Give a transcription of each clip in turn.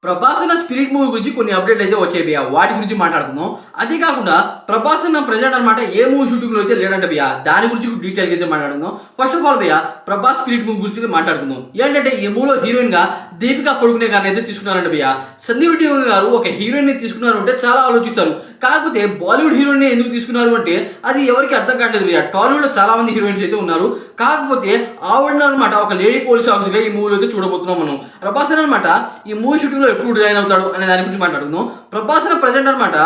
ప్రభాస్ అన్న spirit movie గురించి కొన్ని అప్డేట్ అయితే వచ్చాయి భయ్యా. వాటి గురించి మాట్లాడుకుందాం. అదే కాకుండా ప్రభాస్ అన్న ప్రజెంట్ అనమాట ఏ మూవీ షూటింగ్ లో అయితే లేడంట భయ్యా. దాని గురించి డీటెయిల్ అయితే మాట్లాడుకుందాం. ఫస్ట్ ఆఫ్ ఆల్ భయ్యా, ప్రభాస్ స్పిరిట్ మూవీ గురించి మాట్లాడుకుందాం. ఏంటంటే ఈ మూవీలో హీరోయిన్ గా దీపికా పడుకునే గారిని అయితే తీసుకున్నారంట భయ్యా. సందీప్ రెడ్డి గారు ఒక హీరోయిన్ ని తీసుకున్నారు అంటే చాలా ఆలోచిస్తారు. కాకపోతే బాలీవుడ్ హీరోయిన్ ఎందుకు తీసుకున్నారు అంటే అది ఎవరికి అర్థం కావట్లేదు భయ్యా. టాలీవుడ్ లో చాలా మంది హీరోయిన్స్ అయితే ఉన్నారు. కాకపోతే ఆవిడ అనమాట ఒక లేడీ పోలీస్ ఆఫీసర్ గా ఈ మూవీలో అయితే చూడబోతున్నాం మనం. ప్రభాస్ అనమాట ఈ మూవీ షూటింగ్ లో ఎప్పుడు జాయిన్ అవుతాడు అనే దాని గురించి మాట్లాడుకుందాం. ప్రభాస్ ప్రజెంట్ అనమాట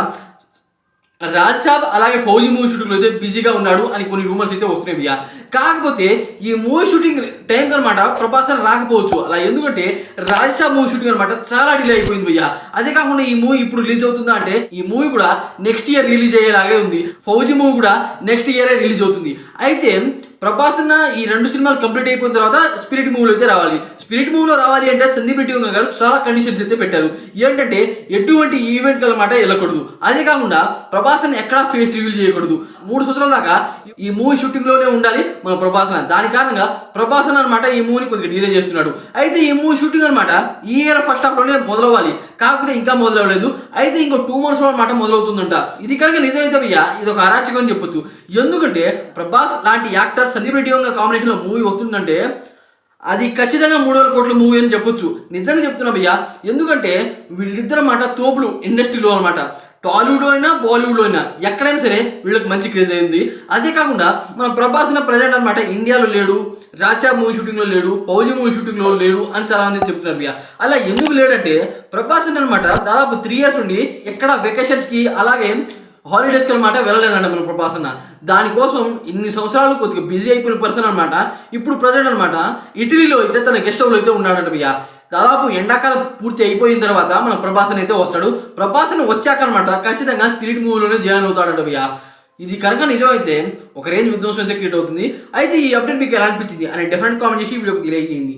రాజ్ సాబ్ అలాగే ఫౌజీ మూవీ షూటింగ్ లో అయితే బిజీగా ఉన్నాడు అని కొన్ని రూమర్స్ అయితే వస్తున్నాయి భయ్యా. కాకపోతే ఈ మూవీ షూటింగ్ టైం అనమాట ప్రభాస్ రాకపోవచ్చు. అలా ఎందుకంటే రాజ్ సాబ్ మూవీ షూటింగ్ అనమాట చాలా డిలే అయిపోయింది భయ్యా. అదే కాకుండా ఈ మూవీ ఇప్పుడు రిలీజ్ అవుతుందా అంటే ఈ మూవీ కూడా నెక్స్ట్ ఇయర్ రిలీజ్ అయ్యేలాగే ఉంది. ఫౌజీ మూవీ కూడా నెక్స్ట్ ఇయరే రిలీజ్ అవుతుంది. అయితే ప్రభాస్ ఈ రెండు సినిమాలు కంప్లీట్ అయిపోయిన తర్వాత స్పిరిట్ మూవీలో అయితే రావాలి. స్పిరిట్ మూవీలో రావాలి అంటే సందీప్ రెడ్డి గారు చాలా కండిషన్స్ అయితే పెట్టారు. ఏంటంటే ఎటువంటి ఈవెంట్ అనమాట వెళ్ళకూడదు. అదే కాకుండా ప్రభాస్ ఎక్కడా ఫేస్ రివీల్ చేయకూడదు. 3 సంవత్సరాల దాకా ఈ మూవీ షూటింగ్ లోనే ఉండాలి మన ప్రభాస్. దాని కారణంగా ప్రభాస్ అనమాట ఈ మూవీని కొద్దిగా డిలే చేస్తున్నాడు. అయితే ఈ మూవీ షూటింగ్ అనమాట ఈ ఇయర్ ఫస్ట్ హాఫ్ లోనే మొదలవ్వాలి. కాకపోతే ఇంకా మొదలవ్వలేదు. అయితే ఇంకో 2 months అనమాట మొదలవుతుందంట. ఇది కనుక నిజమైతే భయ్యా ఇది ఒక అరాచకం అని చెప్పొచ్చు. ఎందుకంటే ప్రభాస్ లాంటి యాక్టర్ సందీప్ రెడ్డి కాంబినేషన్ లో మూవీ వస్తుందంటే అది ఖచ్చితంగా 300 కోట్ల మూవీ అని చెప్పొచ్చు. నిజంగా చెప్తున్నా భయ్యా. ఎందుకంటే వీళ్ళిద్దరు అన్నమాట తోపులు ఇండస్ట్రీలో అనమాట. టాలీవుడ్లో అయినా బాలీవుడ్లో అయినా ఎక్కడైనా సరే వీళ్ళకి మంచి క్రేజ్ అయింది. అదే కాకుండా మన ప్రభాస్ ప్రజెంట్ అనమాట ఇండియాలో లేడు, రాజా మూవీ షూటింగ్లో లేడు, ఫౌజీ మూవీ షూటింగ్లో లేడు అని చాలా మంది చెప్తున్నారు భయ్యా. అలా ఎందుకు లేడంటే ప్రభాస్ అనమాట దాదాపు 3 years నుండి ఎక్కడ వెకేషన్స్కి అలాగే హాలిడేస్కి అనమాట వెళ్ళలేదంట మన ప్రభాస్ దానికోసం ఇన్ని సంవత్సరాలు కొద్దిగా బిజీ అయిపోయిన పర్సన్ అనమాట ఇప్పుడు ప్రజెంట్ అనమాట ఇటలీలో అయితే తన గెస్ట్ హౌస్లో అయితే ఉన్నాడంట భయ్యా. దాదాపు ఎండాకాలం పూర్తి అయిపోయిన తర్వాత మన ప్రభాస్ అయితే వస్తాడు. ప్రభాస్ వచ్చాక అనమాట ఖచ్చితంగా స్పిరిట్ మూవీలోనే జాయిన్ అవుతాడంట భయ్యా. ఇది కనుక నిజమైతే ఒక రేంజ్ విధ్వంసం అయితే క్రియేట్ అవుతుంది. అయితే ఈ అప్డేట్ మీకు ఎలా అనిపించింది అనే డెఫినెట్ కామెంట్ చేసి వీడియోకి తెలియజేయండి.